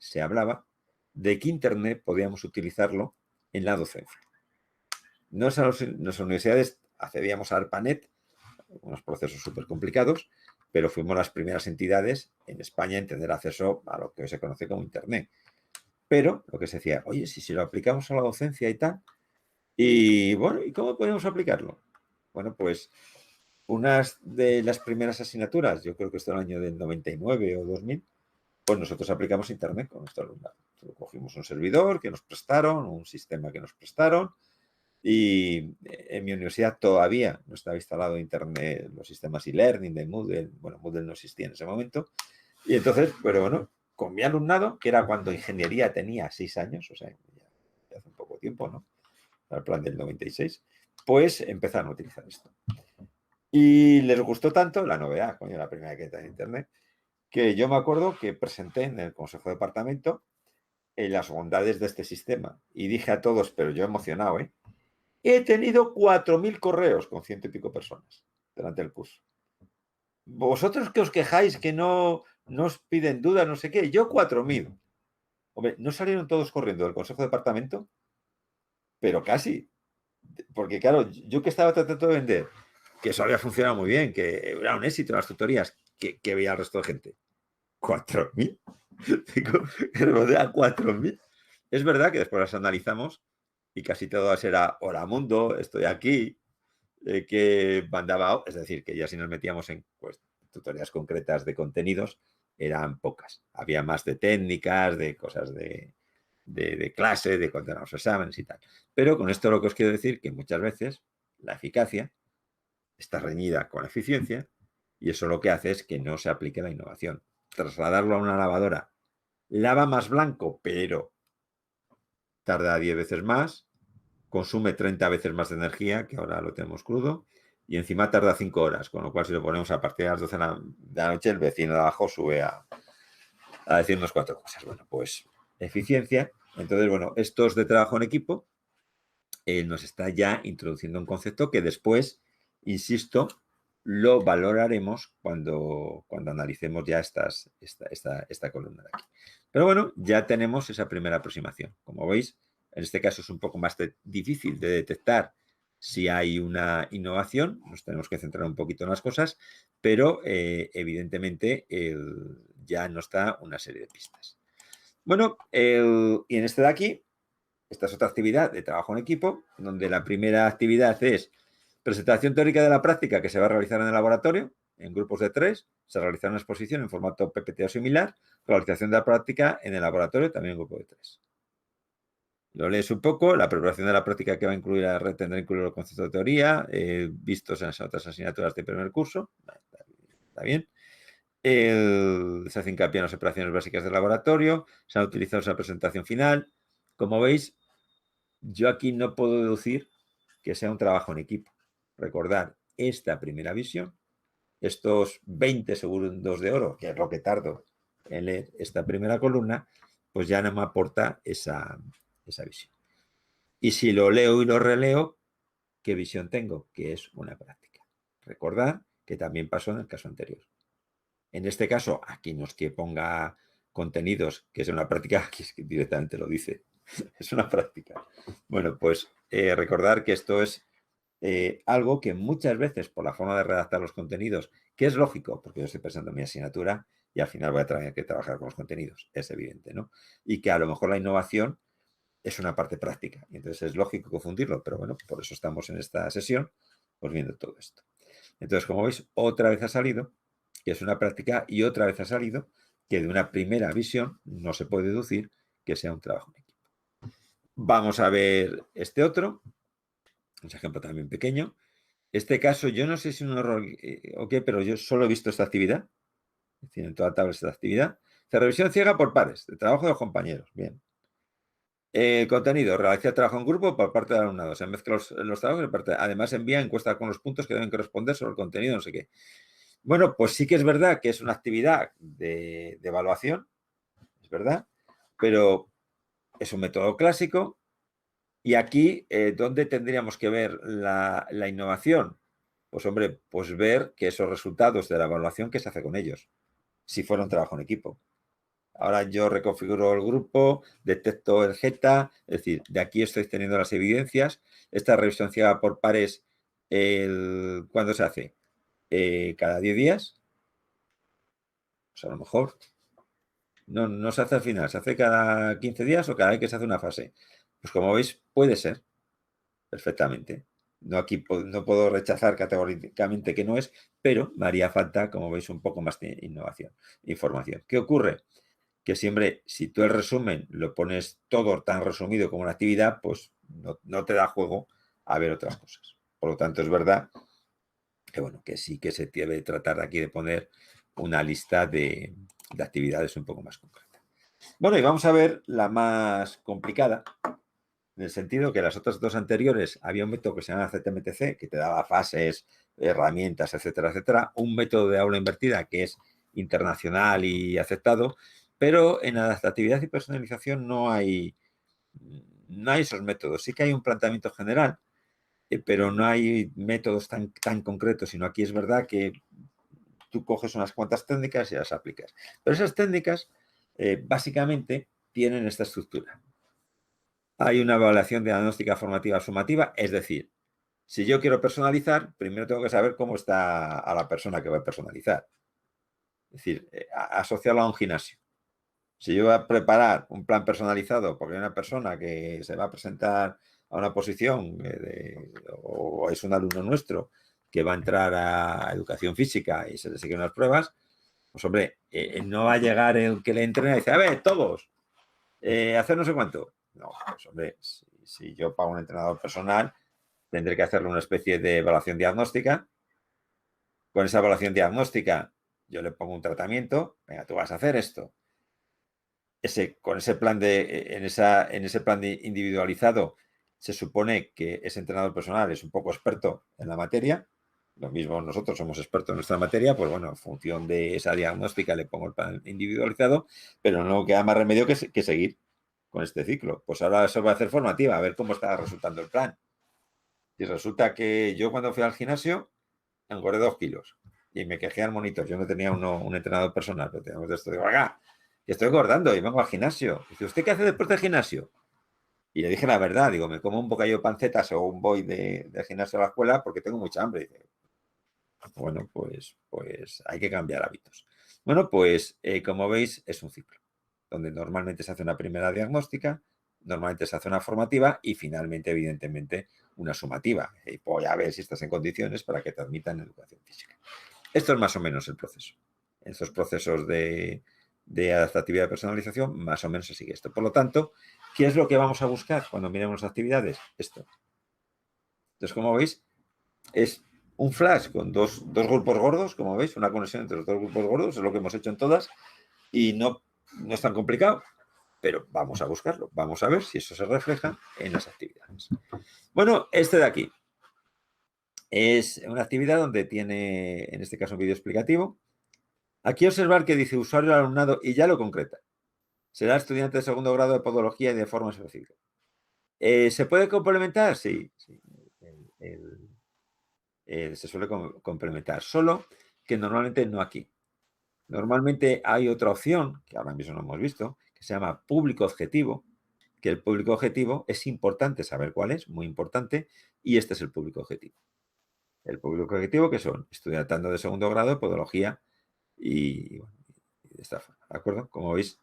de que Internet podíamos utilizarlo en la docencia. Nuestras universidades accedíamos a ARPANET, unos procesos súper complicados, pero fuimos las primeras entidades en España en tener acceso a lo que hoy se conoce como Internet. Pero lo que se decía, oye, si lo aplicamos a la docencia y tal, y bueno, ¿y cómo podemos aplicarlo? Bueno, pues unas de las primeras asignaturas, yo creo que esto en el año del 99 o 2000, pues nosotros aplicamos Internet con nuestro alumnado. Cogimos un servidor que nos prestaron, un sistema que nos prestaron, y en mi universidad todavía no estaba instalado Internet, los sistemas e-learning de Moodle. Bueno, Moodle no existía en ese momento. Y entonces, pero bueno, con mi alumnado, que era cuando ingeniería tenía 6 años, o sea, ya hace un poco tiempo, ¿no? Al plan del 96, pues empezaron a utilizar esto. Y les gustó tanto la novedad, coño, la primera que está en Internet, que yo me acuerdo que presenté en el Consejo de Departamento las bondades de este sistema. Y dije a todos, pero yo emocionado, he tenido 4.000 correos con 100 y pico personas durante el curso. Vosotros que os quejáis que no os piden duda, no sé qué, yo 4.000. Hombre, no salieron todos corriendo del Consejo de Departamento, pero casi. Porque claro, yo que estaba tratando de vender, que eso había funcionado muy bien, que era un éxito en las tutorías, que veía al resto de gente. 4.000. Digo, a 4.000. Es verdad que después las analizamos y casi todas era hola mundo, estoy aquí, que mandaba, es decir, que ya si nos metíamos en pues, tutorías concretas de contenidos, eran pocas. Había más de técnicas, de cosas de clase, de contener los exámenes y tal. Pero con esto lo que os quiero decir que muchas veces la eficacia está reñida con la eficiencia y eso lo que hace es que no se aplique la innovación. Trasladarlo a una lavadora. Lava más blanco, pero tarda 10 veces más, consume 30 veces más de energía, que ahora lo tenemos crudo, y encima tarda 5 horas, con lo cual si lo ponemos a partir de las 12 de la noche, el vecino de abajo sube a decirnos 4 cosas. Bueno, pues eficiencia. Entonces, bueno, estos de trabajo en equipo nos está ya introduciendo un concepto que después, insisto, lo valoraremos cuando analicemos ya esta columna de aquí. Pero bueno, ya tenemos esa primera aproximación. Como veis, en este caso es un poco más difícil de detectar si hay una innovación, nos tenemos que centrar un poquito en las cosas, pero evidentemente ya nos da una serie de pistas. Bueno, y en este de aquí, esta es otra actividad de trabajo en equipo, donde la primera actividad es presentación teórica de la práctica que se va a realizar en el laboratorio, en grupos de 3, se realizará una exposición en formato PPT o similar, realización de la práctica en el laboratorio, también en grupo de 3. Lo lees un poco, la preparación de la práctica que va a incluir la red tendrá incluido los conceptos de teoría, vistos en las otras asignaturas del primer curso, está bien. Se hace hincapié en las operaciones básicas del laboratorio, se ha utilizado esa presentación final. Como veis, yo aquí no puedo deducir que sea un trabajo en equipo. Recordar esta primera visión, estos 20 segundos de oro, que es lo que tardo en leer esta primera columna, pues ya no me aporta esa visión. Y si lo leo y lo releo, ¿qué visión tengo? Que es una práctica. Recordad que también pasó en el caso anterior. En este caso, aquí no es que ponga contenidos, que es una práctica, aquí es que directamente lo dice, es una práctica. Bueno, pues recordar que esto es algo que muchas veces, por la forma de redactar los contenidos, que es lógico, porque yo estoy pensando en mi asignatura y al final voy a tener que trabajar con los contenidos, es evidente, ¿no? Y que a lo mejor la innovación es una parte práctica, y entonces es lógico confundirlo, pero bueno, por eso estamos en esta sesión, pues viendo todo esto. Entonces, como veis, otra vez ha salido que es una práctica y otra vez ha salido que de una primera visión no se puede deducir que sea un trabajo en equipo. Vamos a ver este otro, un ejemplo también pequeño. Este caso, yo no sé si es un error o qué, pero yo solo he visto esta actividad, es decir, en toda tabla esta actividad. Revisión ciega por pares, de trabajo de los compañeros. Bien. Contenido, realiza trabajo en grupo por parte del alumnado. Se mezclan los trabajos. Además, envía encuestas con los puntos que deben corresponder sobre el contenido, no sé qué. Bueno, pues sí que es verdad que es una actividad de evaluación, es verdad, pero es un método clásico. Y aquí, ¿dónde tendríamos que ver la innovación? Pues hombre, pues ver que esos resultados de la evaluación, ¿qué se hace con ellos? Si fuera un trabajo en equipo. Ahora yo reconfiguro el grupo, detecto el GETA, es decir, de aquí estoy teniendo las evidencias. Esta revisión ciega por pares, ¿cuándo se hace? Cada 10 días. Pues a lo mejor no se hace al final, se hace cada 15 días o cada vez que se hace una fase. Pues como veis, puede ser perfectamente. Aquí no puedo rechazar categóricamente que no es, pero me haría falta, como veis, un poco más de información. ¿Qué ocurre? Que siempre, si tú el resumen lo pones todo tan resumido como una actividad, pues no te da juego a ver otras cosas. Por lo tanto, es verdad que, bueno, que sí que se debe tratar aquí de poner una lista de actividades un poco más concreta. Bueno, y vamos a ver la más complicada, en el sentido que las otras dos anteriores había un método que se llama CTMTC, que te daba fases, herramientas, etcétera, etcétera. Un método de aula invertida que es internacional y aceptado, pero en adaptatividad y personalización no hay esos métodos. Sí que hay un planteamiento general, pero no hay métodos tan concretos, sino aquí es verdad que tú coges unas cuantas técnicas y las aplicas. Pero esas técnicas básicamente tienen esta estructura. Hay una evaluación diagnóstica formativa sumativa, es decir, si yo quiero personalizar, primero tengo que saber cómo está a la persona que voy a personalizar. Es decir, asociarlo a un gimnasio. Si yo voy a preparar un plan personalizado porque hay una persona que se va a presentar a una posición o es un alumno nuestro que va a entrar a educación física y se le siguen unas pruebas, pues hombre, no va a llegar el que le entrena y dice, a ver, todos, hacer no sé cuánto. No, pues hombre, si yo pago un entrenador personal, tendré que hacerle una especie de evaluación diagnóstica. Con esa evaluación diagnóstica, yo le pongo un tratamiento, venga, tú vas a hacer esto. con ese plan en ese plan individualizado, se supone que ese entrenador personal es un poco experto en la materia. Lo mismo nosotros somos expertos en nuestra materia, pues bueno, en función de esa diagnóstica le pongo el plan individualizado, pero no queda más remedio que seguir con este ciclo. Pues ahora eso va a hacer formativa, a ver cómo está resultando el plan. Y resulta que yo cuando fui al gimnasio engordé 2 kilos y me quejé al monitor. Yo no tenía un entrenador personal, pero teníamos de esto. Digo, acá, que estoy engordando y vengo al gimnasio. Dice, ¿usted qué hace después del gimnasio? Y le dije la verdad, digo, me como un bocadillo de pancetas o un boy de gimnasio a la escuela porque tengo mucha hambre. Y dice, bueno, pues hay que cambiar hábitos. Bueno, pues como veis es un ciclo, donde normalmente se hace una primera diagnóstica, normalmente se hace una formativa y finalmente, evidentemente, una sumativa. Y voy a ver si estás en condiciones para que te admitan educación física. Esto es más o menos el proceso. En estos procesos de adaptatividad y personalización, más o menos se sigue esto. Por lo tanto, ¿qué es lo que vamos a buscar cuando miremos las actividades? Esto. Entonces, como veis, es un flash con dos grupos gordos, como veis, una conexión entre los dos grupos gordos, es lo que hemos hecho en todas, y no es tan complicado, pero vamos a buscarlo, vamos a ver si eso se refleja en las actividades. Bueno, este de aquí es una actividad donde tiene, en este caso, un vídeo explicativo. Aquí observar que dice usuario del alumnado y ya lo concreta. Será estudiante de segundo grado de podología y de forma específica. ¿Se puede complementar? Sí. Se suele complementar, solo que normalmente no aquí. Normalmente hay otra opción, que ahora mismo no hemos visto, que se llama público objetivo, que el público objetivo es importante saber cuál es, muy importante, y este es el público objetivo. El público objetivo que son estudiantes de segundo grado de podología y de esta forma, ¿de acuerdo? Como veis,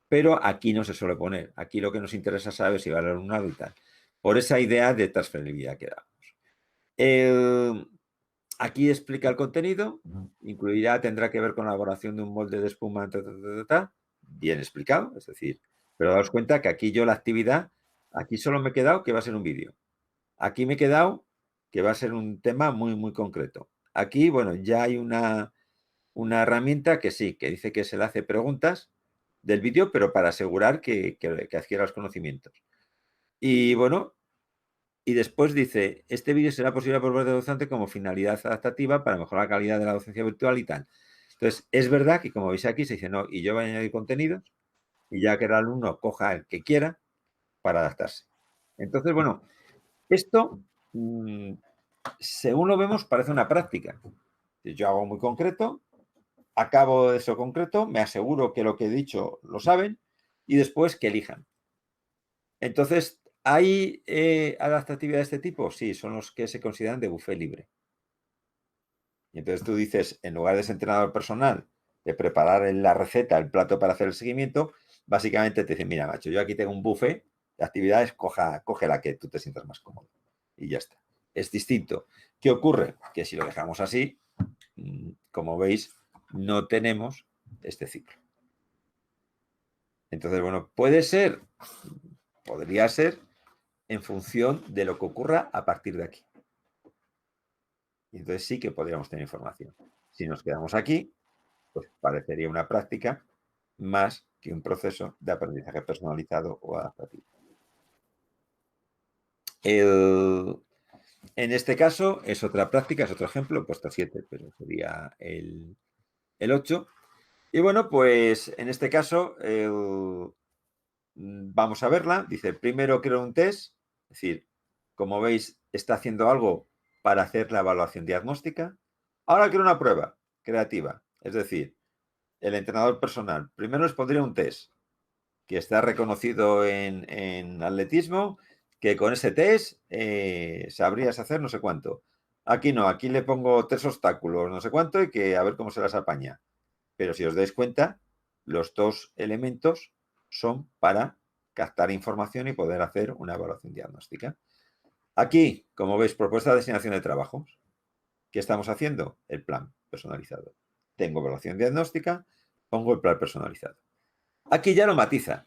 pero aquí no se suele poner. Aquí lo que nos interesa saber si va el alumnado y tal. Por esa idea de transferibilidad que damos. Aquí explica el contenido, tendrá que ver con la elaboración de un molde de espuma, bien explicado, es decir, pero daos cuenta que aquí yo la actividad, aquí solo me he quedado que va a ser un vídeo. Aquí me he quedado que va a ser un tema muy, muy concreto. Aquí, bueno, ya hay una herramienta que sí, que dice que se le hace preguntas del vídeo, pero para asegurar que adquiera los conocimientos. Y bueno, y después dice, este vídeo será posible por parte del docente como finalidad adaptativa para mejorar la calidad de la docencia virtual y tal. Entonces, es verdad que como veis aquí se dice, no, y yo voy a añadir contenidos y ya que el alumno coja el que quiera para adaptarse. Entonces, bueno, esto, según lo vemos, parece una práctica. Yo hago muy concreto, acabo de eso concreto, me aseguro que lo que he dicho lo saben y después que elijan. Entonces, ¿hay adaptatividad de este tipo? Sí, son los que se consideran de buffet libre. Y entonces tú dices, en lugar de ese entrenador personal, de preparar la receta, el plato para hacer el seguimiento, básicamente te dicen, mira, macho, yo aquí tengo un buffet de actividades, coge la que tú te sientas más cómodo. Y ya está. Es distinto. ¿Qué ocurre? Que si lo dejamos así, como veis, no tenemos este ciclo. Entonces, bueno, podría ser en función de lo que ocurra a partir de aquí. Y entonces sí que podríamos tener información. Si nos quedamos aquí, pues parecería una práctica más que un proceso de aprendizaje personalizado o adaptativo. En este caso es otra práctica, es otro ejemplo, he puesto 7, pero sería el 8. Y bueno, pues en este caso vamos a verla. Dice, primero creo un test, es decir, como veis, está haciendo algo para hacer la evaluación diagnóstica. Ahora quiero una prueba creativa, es decir, el entrenador personal. Primero les pondría un test que está reconocido en atletismo, que con ese test sabrías hacer no sé cuánto. Aquí no, aquí le pongo 3 obstáculos, no sé cuánto, y que a ver cómo se las apaña. Pero si os dais cuenta, los 2 elementos son para captar información y poder hacer una evaluación diagnóstica. Aquí, como veis, propuesta de asignación de trabajos. ¿Qué estamos haciendo? El plan personalizado. Tengo evaluación diagnóstica, pongo el plan personalizado. Aquí ya lo matiza.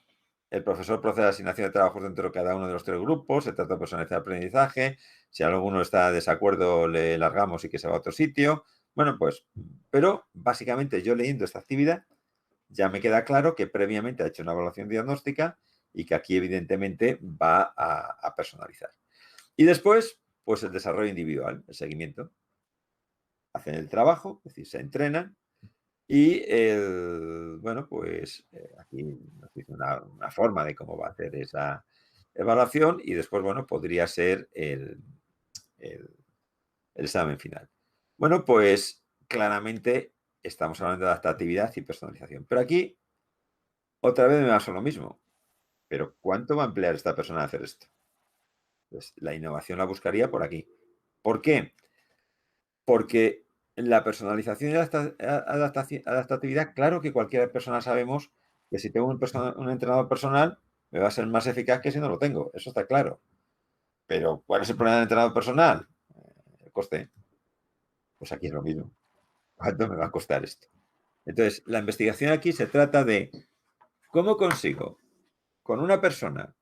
El profesor procede a la asignación de trabajos dentro de cada uno de los 3 grupos, se trata de personalizar el aprendizaje, si alguno está de desacuerdo le largamos y que se va a otro sitio. Bueno, pues, pero básicamente yo leyendo esta actividad ya me queda claro que previamente ha hecho una evaluación diagnóstica y que aquí evidentemente va a personalizar. Y después, pues el desarrollo individual, el seguimiento. Hacen el trabajo, es decir, se entrenan y, bueno, pues aquí nos dice una forma de cómo va a hacer esa evaluación y después, bueno, podría ser el examen final. Bueno, pues claramente estamos hablando de adaptatividad y personalización. Pero aquí otra vez me pasa lo mismo. Pero ¿cuánto va a emplear esta persona a hacer esto? Pues la innovación la buscaría por aquí. ¿Por qué? Porque la personalización y adaptatividad, claro que cualquier persona sabemos que si tengo un entrenador personal, me va a ser más eficaz que si no lo tengo. Eso está claro. Pero ¿cuál es el problema del entrenador personal? El coste. Pues aquí es lo mismo. ¿Cuánto me va a costar esto? Entonces, la investigación aquí se trata de cómo consigo con una persona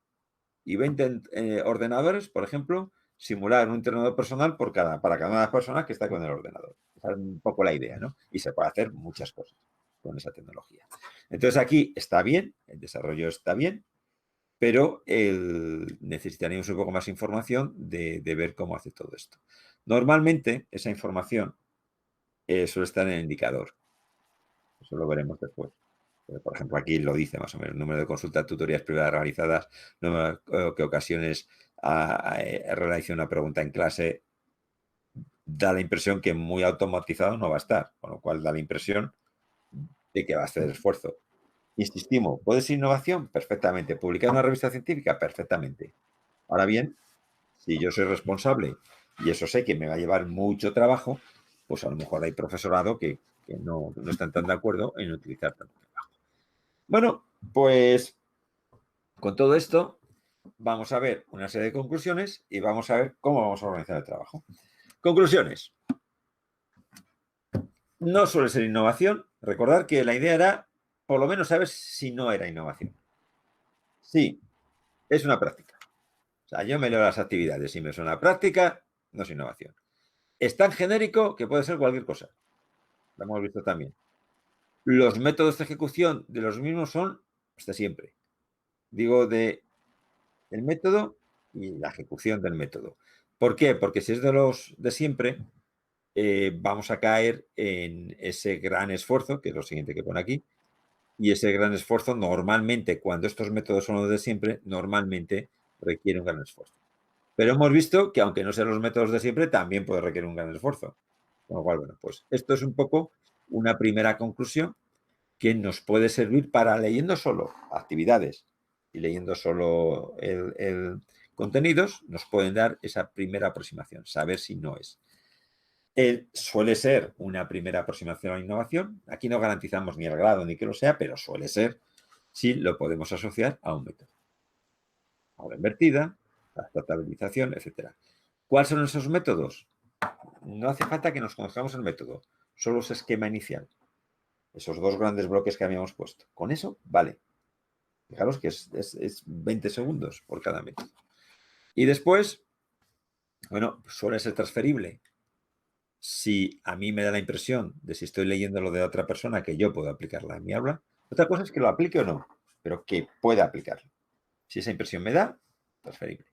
y 20 ordenadores, por ejemplo, simular un entrenador personal para cada una de las personas que está con el ordenador. Esa es un poco la idea, ¿no? Y se puede hacer muchas cosas con esa tecnología. Entonces aquí está bien, el desarrollo está bien, pero necesitaríamos un poco más información de ver cómo hace todo esto. Normalmente esa información suele estar en el indicador. Eso lo veremos después. Por ejemplo, aquí lo dice más o menos, número de consultas, tutorías privadas realizadas, número que ocasiones realiza una pregunta en clase, da la impresión que muy automatizado no va a estar, con lo cual da la impresión de que va a hacer esfuerzo. Insistimos, ¿puede ser innovación? Perfectamente. ¿Publicar en una revista científica? Perfectamente. Ahora bien, si yo soy responsable y eso sé que me va a llevar mucho trabajo, pues a lo mejor hay profesorado que no están tan de acuerdo en utilizar tanto trabajo. Bueno, pues con todo esto vamos a ver una serie de conclusiones y vamos a ver cómo vamos a organizar el trabajo. Conclusiones. No suele ser innovación. Recordar que la idea era, por lo menos, saber si no era innovación. Sí, es una práctica. O sea, yo me leo las actividades y me suena práctica, no es innovación. Es tan genérico que puede ser cualquier cosa. Lo hemos visto también. Los métodos de ejecución de los mismos son hasta siempre. Digo, el método y la ejecución del método. ¿Por qué? Porque si es de los de siempre, vamos a caer en ese gran esfuerzo, que es lo siguiente que pone aquí, y ese gran esfuerzo normalmente, cuando estos métodos son los de siempre, normalmente requiere un gran esfuerzo. Pero hemos visto que aunque no sean los métodos de siempre, también puede requerir un gran esfuerzo. Con lo cual, bueno, pues esto es un poco una primera conclusión que nos puede servir para leyendo solo actividades y leyendo solo contenidos, nos pueden dar esa primera aproximación, saber si no es. Suele ser una primera aproximación a la innovación. Aquí no garantizamos ni el grado ni que lo sea, pero suele ser si lo podemos asociar a un método. Ahora invertida, la estabilización, etc. ¿Cuáles son esos métodos? No hace falta que nos conozcamos el método, solo ese esquema inicial. Esos dos grandes bloques que habíamos puesto. Con eso, vale. Fijaros que es 20 segundos por cada método. Y después, bueno, suele ser transferible. Si a mí me da la impresión de si estoy leyendo lo de otra persona que yo puedo aplicarla en mi aula, otra cosa es que lo aplique o no, pero que pueda aplicarlo. Si esa impresión me da, transferible.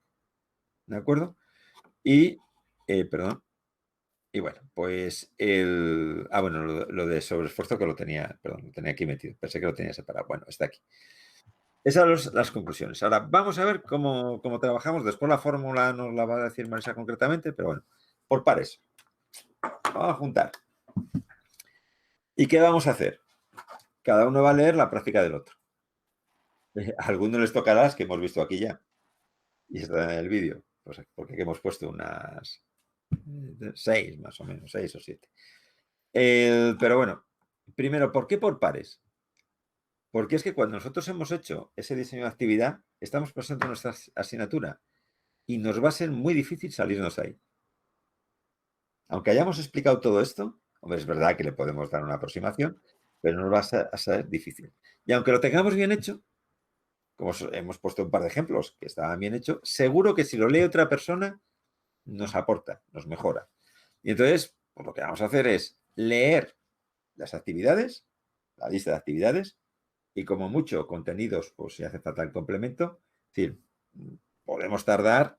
¿De acuerdo? Y, perdón. Y bueno, pues bueno, lo de sobreesfuerzo que lo tenía, perdón, lo tenía aquí metido. Pensé que lo tenía separado. Bueno, está aquí. Esas son las conclusiones. Ahora, vamos a ver cómo trabajamos. Después la fórmula nos la va a decir Marisa concretamente, pero bueno, por pares. Vamos a juntar. ¿Y qué vamos a hacer? Cada uno va a leer la práctica del otro. A algunos les tocará las que hemos visto aquí ya. Y está en el vídeo. Pues porque hemos puesto unas 6 más o menos, 6 o 7. Pero bueno, primero, ¿por qué por pares? Porque es que cuando nosotros hemos hecho ese diseño de actividad, estamos presentando nuestra asignatura y nos va a ser muy difícil salirnos ahí. Aunque hayamos explicado todo esto, hombre, es verdad que le podemos dar una aproximación, pero nos va a ser difícil. Y aunque lo tengamos bien hecho, como hemos puesto un par de ejemplos que estaban bien hechos, seguro que si lo lee otra persona, nos aporta, nos mejora. Y entonces, pues lo que vamos a hacer es leer las actividades, la lista de actividades, y como mucho contenidos, pues si hace falta el complemento. Es decir, podemos tardar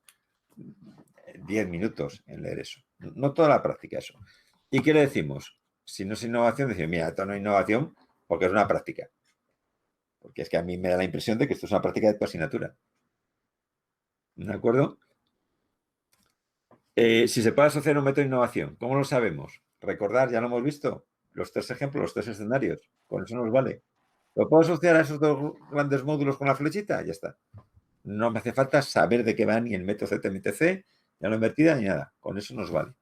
10 minutos en leer eso. No toda la práctica eso. ¿Y qué le decimos? Si no es innovación, decimos, mira, esto no es innovación porque es una práctica. Porque es que a mí me da la impresión de que esto es una práctica de tu asignatura. ¿De acuerdo? Si se puede asociar un método de innovación, ¿cómo lo sabemos? Recordar, ya lo hemos visto, los 3 ejemplos, los 3 escenarios. Con eso nos vale. ¿Lo puedo asociar a esos 2 grandes módulos con la flechita? Ya está. No me hace falta saber de qué va ni el método CTMTC, ya lo invertida, ni nada. Con eso nos vale.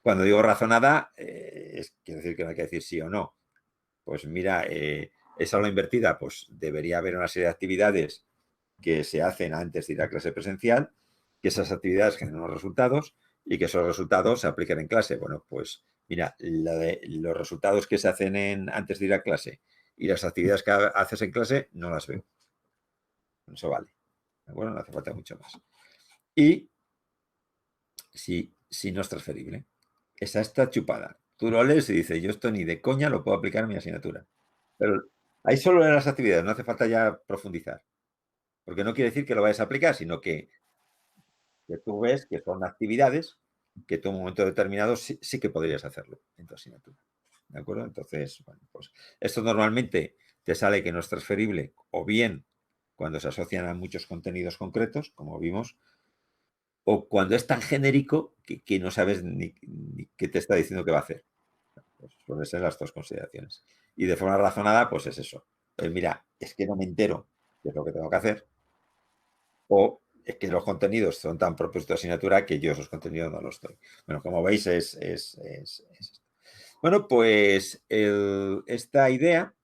Cuando digo razonada, quiere decir que no hay que decir sí o no. Pues mira, esa aula invertida, pues debería haber una serie de actividades que se hacen antes de ir a clase presencial, que esas actividades generen unos resultados y que esos resultados se apliquen en clase. Bueno, pues mira, los resultados que se hacen antes de ir a clase y las actividades que haces en clase no las veo. Eso vale. Bueno, no hace falta mucho más. Y si no es transferible, esa está chupada. Tú lo lees y dices, yo esto ni de coña lo puedo aplicar en mi asignatura. Pero ahí solo en las actividades, no hace falta ya profundizar. Porque no quiere decir que lo vayas a aplicar, sino que tú ves que son actividades que tú en un momento determinado sí que podrías hacerlo en tu asignatura. ¿De acuerdo? Entonces, bueno, pues esto normalmente te sale que no es transferible o bien cuando se asocian a muchos contenidos concretos, como vimos, o cuando es tan genérico que no sabes ni qué te está diciendo que va a hacer. Pues suelen ser las 2 consideraciones. Y de forma razonada, pues es eso. Pues mira, es que no me entero de lo que tengo que hacer, o es que los contenidos son tan propios de tu asignatura que yo esos contenidos no los doy. Bueno, como veis, es esto. Bueno, pues esta idea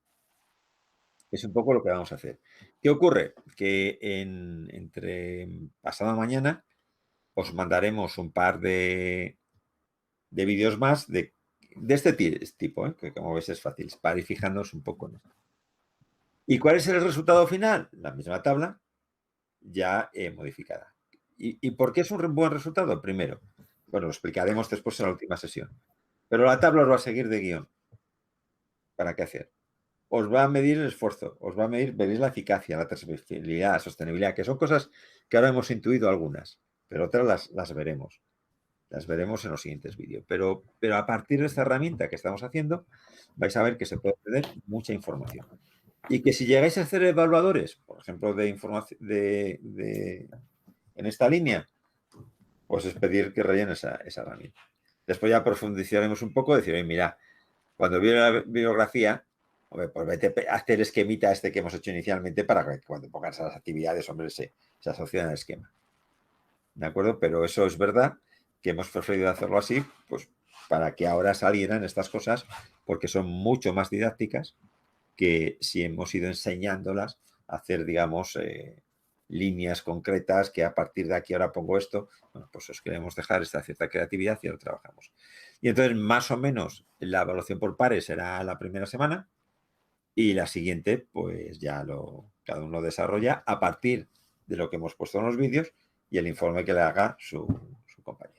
es un poco lo que vamos a hacer. ¿Qué ocurre? Que entre pasado mañana os mandaremos un par de vídeos más de este tipo, que como ves es fácil, para ir fijándonos un poco en esto. ¿Y cuál es el resultado final? La misma tabla, ya modificada. ¿Y por qué es un buen resultado? Primero, bueno, lo explicaremos después en la última sesión, pero la tabla os va a seguir de guión. ¿Para qué hacer? Os va a medir el esfuerzo, os va a medir, veréis la eficacia, la transmisibilidad, la sostenibilidad, que son cosas que ahora hemos intuido algunas, pero otras las veremos. Las veremos en los siguientes vídeos. Pero a partir de esta herramienta que estamos haciendo, vais a ver que se puede obtener mucha información. Y que si llegáis a hacer evaluadores, por ejemplo, de información en esta línea, pues es pedir que rellene esa herramienta. Después ya profundizaremos un poco, decir, oye, mira, cuando veo la bibliografía, hombre, pues vete a hacer el esquemita este que hemos hecho inicialmente para que cuando pongas a las actividades, hombre, se asocien al esquema. ¿De acuerdo? Pero eso es verdad que hemos preferido hacerlo así, pues para que ahora salieran estas cosas, porque son mucho más didácticas que si hemos ido enseñándolas a hacer, digamos, líneas concretas que a partir de aquí ahora pongo esto. Bueno, pues os queremos dejar esta cierta creatividad y ahora trabajamos. Y entonces, más o menos, la evaluación por pares será la primera semana y la siguiente, pues ya cada uno desarrolla a partir de lo que hemos puesto en los vídeos y el informe que le haga su compañero.